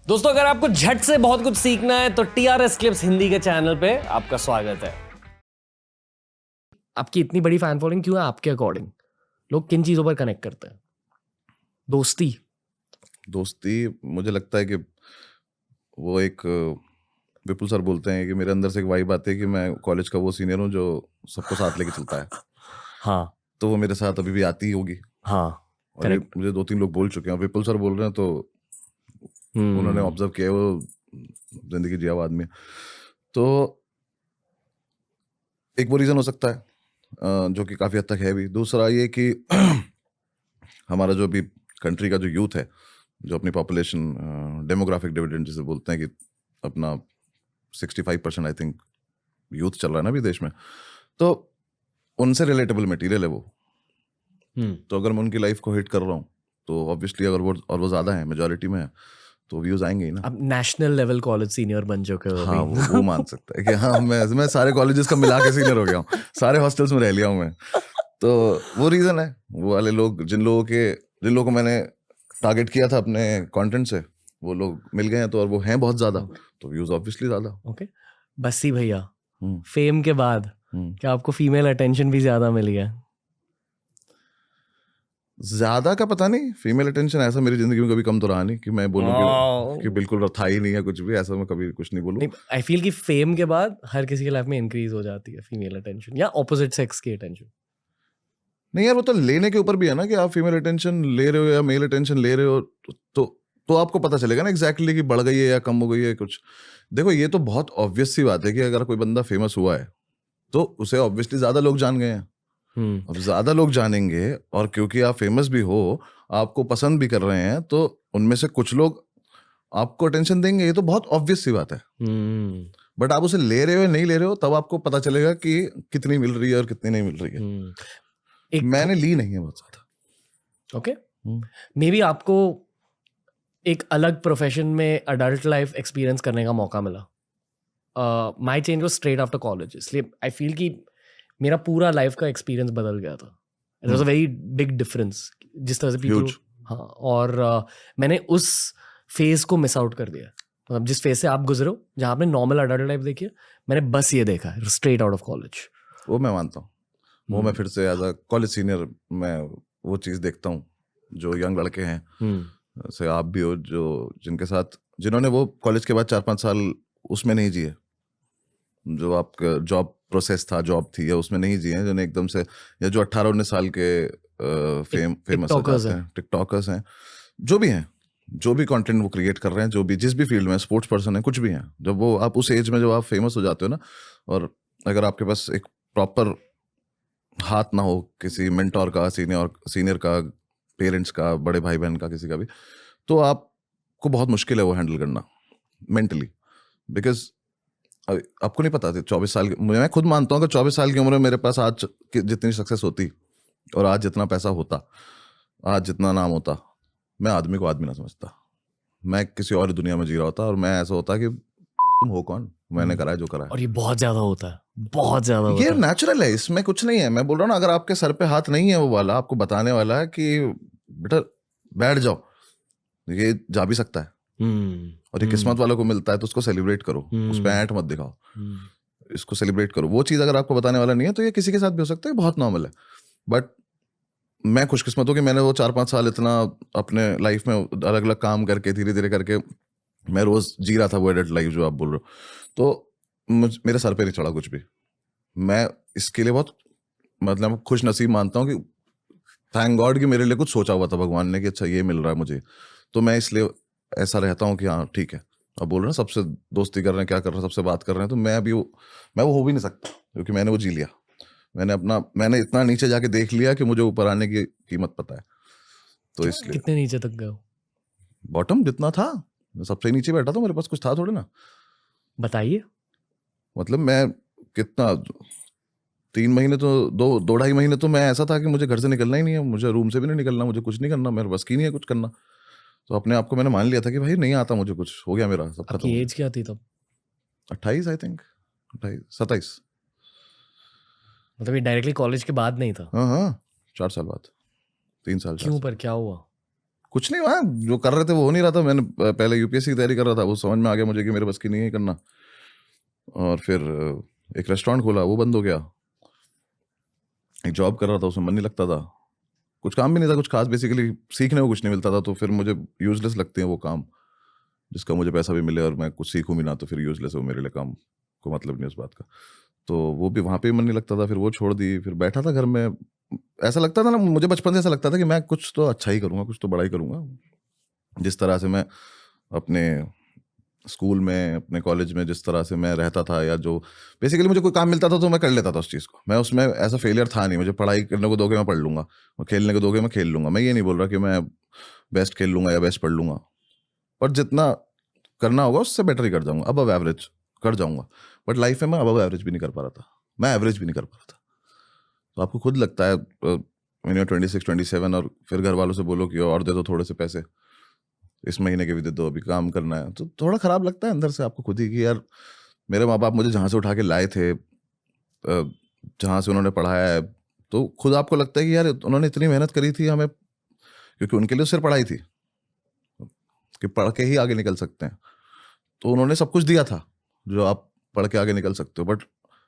दोस्तों, अगर आपको झट से बहुत कुछ सीखना है तो TRS क्लिप्स हिंदी के चैनल पे आपका स्वागत है। आपकी इतनी बड़ी फैन फॉलोइंग क्यों है आपके अकॉर्डिंग? लोग किन चीजों पर कनेक्ट करते हैं? दोस्ती मुझे लगता है कि वो एक विपुल सर बोलते हैं कि मेरे अंदर से एक वाइब आती है कि मैं कॉलेज का वो सीनियर हूँ जो सबको साथ लेके चलता है। हाँ तो वो मेरे साथ अभी भी आती ही होगी। हाँ, और ये करेक्ट। मुझे 2-3 लोग बोल चुके हैं। विपुल सर बोल रहे हैं तो उन्होंने ऑब्जर्व किया है, वो जिंदगी जिया हुआ आदमी है। तो एक वो रीज़न हो सकता है, जो कि काफ़ी हद तक है भी। दूसरा ये कि हमारा जो अभी कंट्री का जो यूथ है, जो अपनी पॉपुलेशन डेमोग्राफिक डिविडेंड जिसे बोलते हैं, कि अपना 65% आई थिंक यूथ चल रहा है ना अभी देश में, तो उनसे रिलेटेबल मटेरियल है वो। तो अगर मैं उनकी लाइफ को हिट कर रहा हूँ तो ऑब्वियसली अगर वो ज़्यादा है, मेजोरिटी में है, तो व्यूज आएंगे ही ना। अब नेशनल लेवल कॉलेज सीनियर बन चुके हो हाँ, अभी। वो मान सकता है कि हाँ, मैं सारे कॉलेजेस का मिला के सीनियर हो गया हूँ, सारे हॉस्टल्स में रह लिया हूँ मैं। तो वो रीज़न है। वो वाले लोग जिन लोगों को मैंने टारगेट किया था अपने कंटेंट से, वो लोग मिल गए हैं तो, और वो हैं बहुत ज़्यादा, तो व्यूज ऑब्वियसली ज़्यादा। ओके, बस्सी भैया, हम्म, फेम के बाद हम्म। क्या आपको फीमेल अटेंशन भी ज्यादा मिल गया? ज्यादा का पता नहीं, फीमेल अटेंशन ऐसा मेरी जिंदगी में कभी कम तो रहा नहीं कि मैं बोलूँ कि बिल्कुल था ही नहीं है कुछ भी, ऐसा मैं कभी कुछ नहीं बोलूँ। नहीं, आई फील कि फेम के बाद हर किसी के लाइफ में इंक्रीज हो जाती है फीमेल अटेंशन या ऑपोजिट सेक्स की अटेंशन। नहीं यार, वो तो लेने के ऊपर भी है ना, कि आप फीमेल अटेंशन ले रहे हो या मेल अटेंशन ले रहे हो, तो आपको पता चलेगा ना एग्जैक्टली कि बढ़ गई है या कम हो गई है कुछ। देखो, ये तो बहुत ऑब्वियस सी बात है कि अगर कोई बंदा फेमस हुआ है तो उसे ऑब्वियसली ज्यादा लोग जान गए हैं। अब ज्यादा लोग जानेंगे, और क्योंकि आप फेमस भी हो, आपको पसंद भी कर रहे हैं, तो उनमें से कुछ लोग आपको अटेंशन देंगे। ये तो बहुत ऑब्वियस सी बात है। बट आप उसे ले रहे हो या नहीं ले रहे हो, तब आपको पता चलेगा कि कितनी मिल रही है और कितनी नहीं मिल रही है। मैंने ली नहीं है बहुत ज्यादा। ओके, मे बी आपको एक अलग प्रोफेशन में अडल्ट लाइफ एक्सपीरियंस करने का मौका मिला। My change was straight after college, इसलिए आई फील कि मेरा पूरा लाइफ का एक्सपीरियंस बदल गया था। It was a very big difference जिस तरह से पीपल। हाँ, और मैंने उस फेज को मिस आउट कर दिया। मतलब जिस फेज से आप गुजरे हो, जहाँ आपने नॉर्मल अडल्ट लाइफ देखी है, मैंने बस ये देखा है स्ट्रेट आउट ऑफ कॉलेज। वो मैं मानता हूँ। वो मैं फिर से एज अ कॉलेज सीनियर मैं वो चीज़ देखता हूँ, जो यंग लड़के हैं, जैसे आप भी हो, जिन्होंने वो कॉलेज के बाद 4-5 साल उसमें नहीं जिए, जो आपका जॉब प्रोसेस था, जॉब थी, या उसमें नहीं जिए, जिन्हें एकदम से, या जो 18-19 साल के फेमस हो जाते हैं, टिकटॉकर्स हैं, जो भी हैं, जो भी कंटेंट वो क्रिएट कर रहे हैं, जो भी जिस भी फील्ड में, स्पोर्ट्स पर्सन है, कुछ भी हैं, जब वो आप उस एज में जब आप फेमस हो जाते हो ना, और अगर आपके पास एक प्रॉपर हाथ ना हो किसी मेंटोर का, सीनियर का, पेरेंट्स का, बड़े भाई बहन का, किसी का भी, तो आपको बहुत मुश्किल है वो हैंडल करना मेंटली। बिकॉज आपको नहीं पता था 24 साल मैं खुद मानता हूँ कि 24 साल की उम्र में मेरे पास आज जितनी सक्सेस होती, और आज जितना पैसा होता, आज जितना नाम होता, मैं आदमी को आदमी ना समझता। मैं किसी और दुनिया में जी रहा होता, और मैं ऐसा होता कि तुम हो कौन, मैंने करा है जो करा है। और ये बहुत ज्यादा होता है, बहुत ज्यादा ये होता है। नेचुरल है, इसमें कुछ नहीं है। मैं बोल रहा हूँ ना, अगर आपके सर पे हाथ नहीं है वो वाला आपको बताने वाला है कि बेटा बैठ जाओ, ये जा भी सकता है, और ये किस्मत वालों को मिलता है, तो उसको सेलिब्रेट करो, उस पर ऐंठ मत दिखाओ, इसको सेलिब्रेट करो। वो चीज़ अगर आपको बताने वाला नहीं है, तो ये किसी के साथ भी हो सकता है, बहुत नॉर्मल है। बट मैं खुशकिस्मत हूँ कि मैंने वो 4-5 साल इतना अपने लाइफ में अलग अलग काम करके, धीरे धीरे करके, मैं रोज जी रहा था वो एडल्ट लाइफ जो आप बोल रहे हो, तो मेरे सर पे नहीं चढ़ा कुछ भी। मैं इसके लिए बहुत, मतलब, खुश नसीब मानता हूँ कि थैंक गॉड कि मेरे लिए कुछ सोचा हुआ था भगवान ने, कि अच्छा ये मिल रहा है मुझे, तो मैं इसलिए ऐसा रहता हूँ कि हाँ ठीक है। अब बोल रहे हैं सबसे दोस्ती कर रहे हैं, क्या कर रहे हैं, सबसे बात कर रहे हैं, तो मैं वो हो भी नहीं सकता, क्योंकि मैंने वो जी लिया। मैंने इतना नीचे जाके देख लिया कि मुझे ऊपर आने की कीमत पता है, तो इसलिए। कितने नीचे तक गए हो? बॉटम जितना था, मैं सबसे नीचे बैठा था, मेरे पास कुछ था थोड़े ना। बताइए। मतलब मैं कितना, 3 महीने तो, 2-2.5 महीने तो मैं ऐसा था कि मुझे घर से निकलना ही नहीं है, मुझे रूम से भी नहीं निकलना, मुझे कुछ नहीं करना, मेरे बस की नहीं है कुछ करना। तो अपने आप को मैंने मान लिया था कि भाई नहीं आता मुझे कुछ, हो गया मेरा, सब खत्म आपकी हो एज क्या थी तब? गया। 28 आई थिंक, 28-27। मतलब ये डायरेक्टली कॉलेज के बाद नहीं था? हाँ हाँ, 4 साल बाद, 3 साल 4 क्यों, साल। पर क्या हुआ? कुछ नहीं हुआ, जो कर रहे थे वो हो नहीं रहा था। मैंने पहले यूपीएससी की तैयारी कर रहा था, वो समझ में आ गया मुझे कि मेरे बस की नहीं है करना, और फिर एक रेस्टोरेंट खोला, वो बंद हो गया। एक जॉब कर रहा था, उसमें मन नहीं लगता था, कुछ काम भी नहीं था कुछ खास, बेसिकली सीखने को कुछ नहीं मिलता था, तो फिर मुझे यूजलेस लगते हैं वो काम जिसका मुझे पैसा भी मिले और मैं कुछ सीखूं भी ना, तो फिर यूजलेस है वो मेरे लिए काम, को मतलब नहीं उस बात का। तो वो भी वहाँ पे भी मन नहीं लगता था, फिर वो छोड़ दी। फिर बैठा था घर में, ऐसा लगता था ना, मुझे बचपन से ऐसा लगता था कि मैं कुछ तो अच्छा ही करूँगा, कुछ तो बड़ा ही करूँगा। जिस तरह से मैं अपने स्कूल में, अपने कॉलेज में जिस तरह से मैं रहता था, या जो बेसिकली मुझे कोई काम मिलता था तो मैं कर लेता था उस चीज़ को, मैं उसमें ऐसा फेलियर था नहीं। मुझे पढ़ाई करने को दोगे मैं पढ़ लूँगा, खेलने को दोगे मैं खेल लूँगा। मैं ये नहीं बोल रहा कि मैं बेस्ट खेल लूँगा या बेस्ट पढ़ लूँगा, पर जितना करना होगा उससे बेटर ही कर जाऊँगा, अबव एवरेज कर जाऊँगा। बट लाइफ में मैं अबव एवरेज भी नहीं कर पा रहा था, मैं एवरेज भी नहीं कर पा रहा था। तो आपको खुद लगता है मैंने 26 27 और फिर घर वालों से बोलो कि और दे दो थोड़े से पैसे, इस महीने के भी दे दो, अभी काम करना है, तो थोड़ा खराब लगता है अंदर से आपको खुद ही कि यार मेरे माँ बाप मुझे जहाँ से उठा के लाए थे, जहाँ से उन्होंने पढ़ाया है, तो खुद आपको लगता है कि यार उन्होंने इतनी मेहनत करी थी हमें, क्योंकि उनके लिए सिर्फ पढ़ाई थी कि पढ़ के ही आगे निकल सकते हैं, तो उन्होंने सब कुछ दिया था जो आप पढ़ के आगे निकल सकते हो। बट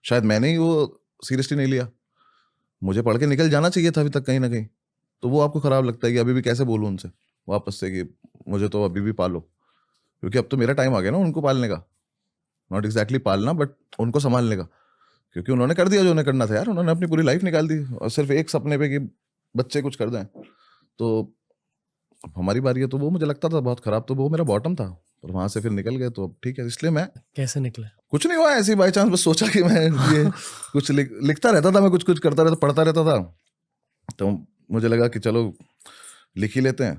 शायद मैंने ही वो सीरियसली नहीं लिया, मुझे पढ़ के निकल जाना चाहिए था अभी तक कहीं ना कहीं। तो वो आपको खराब लगता है कि अभी भी कैसे बोलूँ उनसे वापस से कि मुझे तो अभी भी पालो, क्योंकि अब तो मेरा टाइम आ गया ना उनको पालने का, नॉट एग्जैक्टली पालना बट उनको संभालने का, क्योंकि उन्होंने कर दिया जो उन्हें करना था यार, उन्होंने अपनी पूरी लाइफ निकाल दी और सिर्फ एक सपने पे कि बच्चे कुछ कर दें। तो अब हमारी बारी है, तो वो मुझे लगता था बहुत खराब, तो वो मेरा बॉटम था, पर वहां से फिर निकल गए, तो अब ठीक है। इसलिए मैं कैसे निकले? कुछ नहीं हुआ, ऐसे ही बाई चांस बस सोचा कि मैं ये कुछ लिखता रहता था, मैं कुछ कुछ करता रहता, पढ़ता रहता था, तो मुझे लगा कि चलो लिख ही लेते हैं।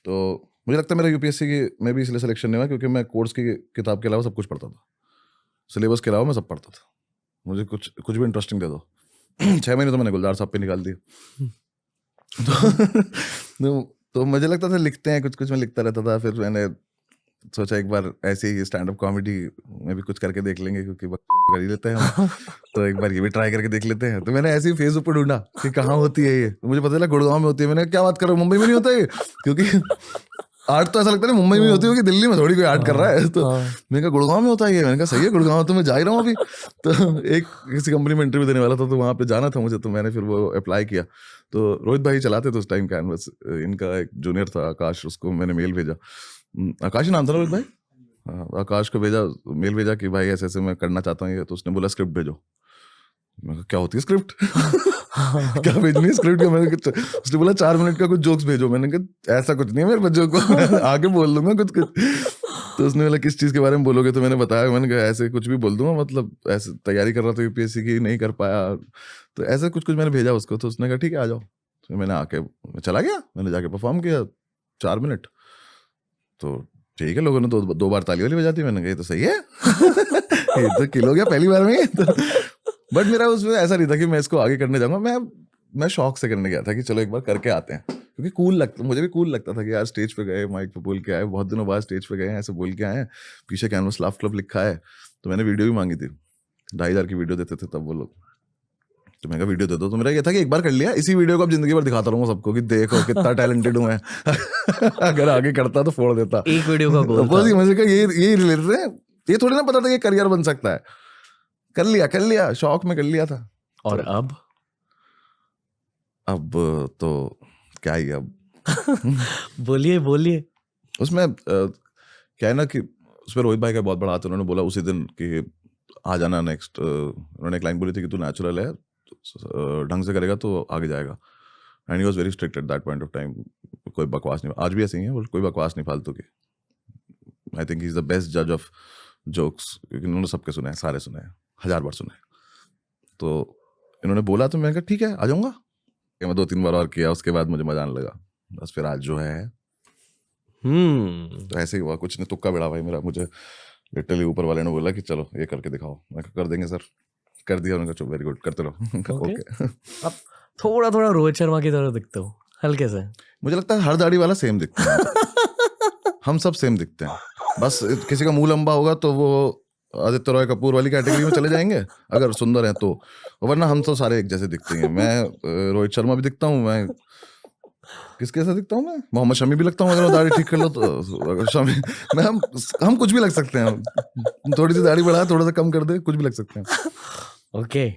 तो मुझे लगता है मेरा यूपीएससी की में भी इसलिए सिलेक्शन नहीं हुआ क्योंकि मैं कोर्स की किताब के अलावा सब कुछ पढ़ता था, सिलेबस के अलावा मैं सब पढ़ता था। मुझे कुछ कुछ भी इंटरेस्टिंग दे दो 6 महीने तो मैंने गुलजार साहब पे निकाल दिए। तो मुझे लगता था लिखते हैं कुछ कुछ, मैं लिखता रहता था। फिर मैंने सोचा एक बार ऐसे ही स्टैंड अप कॉमेडी में भी कुछ करके देख लेंगे, क्योंकि कर ही लेते हैं हम, तो एक बार ये भी ट्राई करके देख लेते हैं। तो मैंने ऐसे ही फेसबुक पर ढूंढा कि कहाँ होती है ये, तो मुझे पता चला गुड़गांव में होती है। मैंने क्या बात कर रहा हूँ, मुंबई में नहीं होता ये, क्योंकि आर्ट तो ऐसा लगता है ना मुंबई में होती होगी, दिल्ली में थोड़ी कोई आर्ट कर रहा है। तो मैंने कहा गुड़गांव में होता है ये, मैंने कहा सही है गुड़गांव तो मैं जा ही रहा हूँ अभी। तो एक किसी कंपनी में इंटरव्यू देने वाला था, तो वहाँ पे जाना था मुझे, तो मैंने फिर वो अप्लाई किया। तो रोहित भाई चलाते थे उस टाइम कैनवस, इनका एक जूनियर था आकाश, उसको मैंने मेल भेजा, आकाश ही नाम था रोहित भाई, आकाश को भेजा, मेल भेजा कि भाई ऐसे ऐसे मैं करना चाहता हूँ ये। तो उसने बोला स्क्रिप्ट भेजो। मैं कहा क्या होती है स्क्रिप्ट क्या भेजनी है स्क्रिप्ट का? मैंने कहा उसने बोला 4 मिनट का कुछ जोक्स भेजो। मैंने कहा ऐसा कुछ नहीं है मेरे बच्चों को आगे बोल दूंगा कुछ कुछ। तो उसने बोला किस चीज़ के बारे में बोलोगे? तो मैंने बताया, मैंने कहा ऐसे कुछ भी बोल दूंगा, मतलब ऐसे तैयारी कर रहा था यूपीएससी की, नहीं कर पाया, तो ऐसे कुछ कुछ मैंने भेजा उसको। तो उसने कहा ठीक है आ जाओ। तो मैंने आके चला गया, मैंने जाके परफॉर्म किया 4 मिनट। तो ठीक है, लोगों ने 2 बार ताली वाली बजा दी। मैंने कहा ये तो सही है ये तो किल हो गया पहली बार में। तो बट मेरा उसमें ऐसा नहीं था कि मैं इसको आगे करने जाऊंगा, मैं शौक से करने गया था कि चलो एक बार करके आते हैं, क्योंकि कूल लगता, मुझे भी कूल लगता था कि यार स्टेज पे गए, माइक पे बोल के आए, बहुत दिनों बाद स्टेज पे गए हैं, ऐसे बोल के आए हैं, पीछे कैनवस लाफ क्लब लिखा है। तो मैंने वीडियो भी मांगी थी, 2,500 की वीडियो देते थे तब वो लोग। तो मैं कहा वीडियो दे दो। तो मेरा ये था कि एक बार कर लिया, इसी वीडियो को अब जिंदगी भर दिखाता रहूंगा सबको कि देखो कितना टैलेंटेड हूँ मैं अगर आगे करता तो फोड़ देता। एक वीडियो का गोल था। मुझे कहा यही रिलेटेड है, ये थोड़ी ना पता था कि करियर बन सकता है। कर लिया शौक में कर लिया था। और अब तो क्या ही अब बोलिए उसमें क्या है ना कि उसमें रोहित भाई का बहुत बड़ा हाथ। उन्होंने बोला उसी दिन कि आ जाना नेक्स्ट, उन्होंने एक लाइन बोली थी कि तू नेचुरल है, ढंग से करेगा तो आगे जाएगा। And he was very strict at that point of time. कोई बकवास नहीं, आज भी ऐसे ही है, कोई बकवास नहीं फालतू की। I think he is the best जज ऑफ जोक्स, क्योंकि उन्होंने सबके सुने हैं, सारे सुने हैं, 1000 बार सुने। तो इन्होंने बोला तो मैंने कहा ठीक है आ जाऊँगा। मैं 2-3 बार और किया, उसके बाद मुझे मजा आने लगा, बस फिर आज जो है। तो ऐसे ही हुआ, कुछ नहीं, तुक्का बेड़ा भाई मेरा। मुझे लिटरली ऊपर वाले ने बोला कि चलो ये करके दिखाओ, मैं कर देंगे सर, कर दिया। उन्होंने कहा वेरी गुड, करते रहो। ओके। अब थोड़ा रोहित शर्मा की तरह दिखते हो हल्के से। मुझे लगता है हर दाढ़ी वाला सेम दिखता है हम सब सेम दिखते हैं, बस किसी का मुंह लंबा होगा तो वो आदित्य रॉय कपूर वाली कैटेगरी में चले जाएंगे अगर सुंदर है तो, वरना हम तो सारे एक जैसे दिखते हैं। मैं रोहित शर्मा भी दिखता हूँ, मैं किसके साथ दिखता हूँ मैं? मोहम्मद शमी भी लगता हूँ अगर वो दाढ़ी ठीक कर लो तो। अगर शमी मैं हम कुछ भी लग सकते हैं, थोड़ी सी दाढ़ी बढ़ा, थोड़ा सा कम कर दे, कुछ भी लग सकते हैं। ओके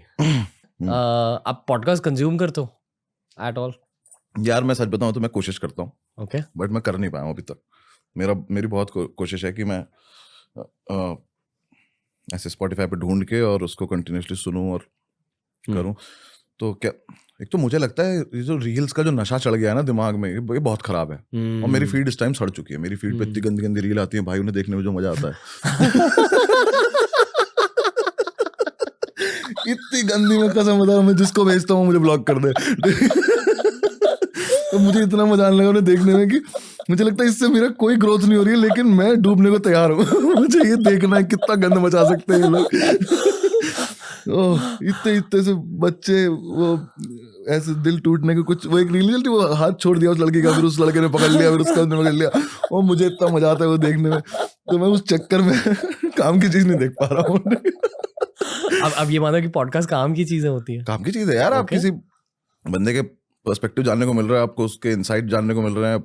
आप पॉडकास्ट कंज्यूम करते हो एट ऑल? यार मैं सच बताऊं तो मैं कोशिश करता हूँ, ओके बट मैं कर नहीं पाया हूँ अभी तक। मेरी बहुत कोशिश है कि मैं ऐसे स्पॉटिफाई पे ढूंढ के और उसको कंटिन्यूसली सुनूं और करूं। तो क्या, एक तो मुझे लगता है ये जो रील्स का जो नशा चढ़ गया है ना दिमाग में, ये बहुत खराब है। और मेरी फीड इस टाइम सड़ चुकी है। मेरी फीड पे इतनी गंदी गंदी रील आती है भाई, उन्हें देखने में जो मजा आता है इतनी गंदी, मैं कसम बता रहा हूं, मैं जिसको भेजता हूँ मुझे ब्लॉक कर दे तो मुझे इतना मजा आने लगा उन्हें देखने में कि मुझे लगता है इससे मेरा कोई ग्रोथ नहीं हो रही है, लेकिन मैं डूबने को तैयार हूँ मुझे ये देखना है कितना गंद मचा सकते हैं ये लोग इतने से बच्चे, वो ऐसे दिल टूटने के कुछ, वो एक रील चलती, वो हाथ छोड़ दिया उस लड़की का, फिर उस लड़के ने पकड़ लिया, फिर उसका पकड़ लिया, और मुझे इतना मजा आता है वो देखने में। तो मैं उस चक्कर में काम की चीज नहीं देख पा रहा हूँ। अब ये मानो कि पॉडकास्ट काम की चीजें होती है। काम की चीज है यार। आप किसी बंदे के पर्सपेक्टिव जानने को मिल रहा है, आपको उसके इनसाइट जानने को मिल रहे हैं,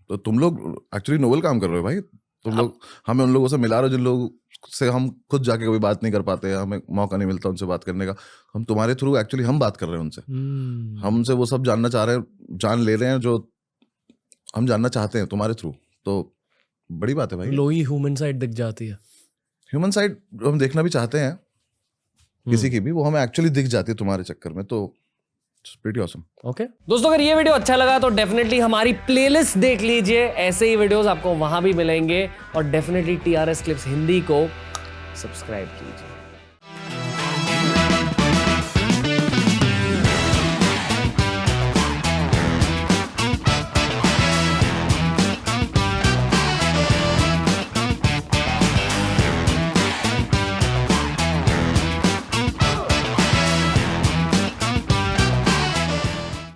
तो तुम लोग एक्चुअली नोबल काम कर रहे हो भाई। तुम लोग हमें उन लोगों से मिला रहे हो जिन लोगों से हम खुद जाके कभी बात नहीं कर पाते, हमें मौका नहीं मिलता उनसे बात करने का। हम तुम्हारे थ्रू एक्चुअली हम बात कर रहे हैं उनसे, हमसे वो सब जानना चाह रहे हैं, जान ले रहे हैं जो हम जानना चाहते हैं तुम्हारे थ्रू। तो बड़ी बात है भाई। लोई ह्यूमन साइड दिख जाती है। ह्यूमन साइड हम देखना भी चाहते हैं किसी की भी, वो हमें एक्चुअली दिख जाती है तुम्हारे चक्कर में। तो pretty awesome. ओके दोस्तों, अगर ये वीडियो अच्छा लगा तो डेफिनेटली हमारी प्लेलिस्ट देख लीजिए, ऐसे ही वीडियोस आपको वहां भी मिलेंगे। और डेफिनेटली TRS क्लिप्स हिंदी को सब्सक्राइब कीजिए।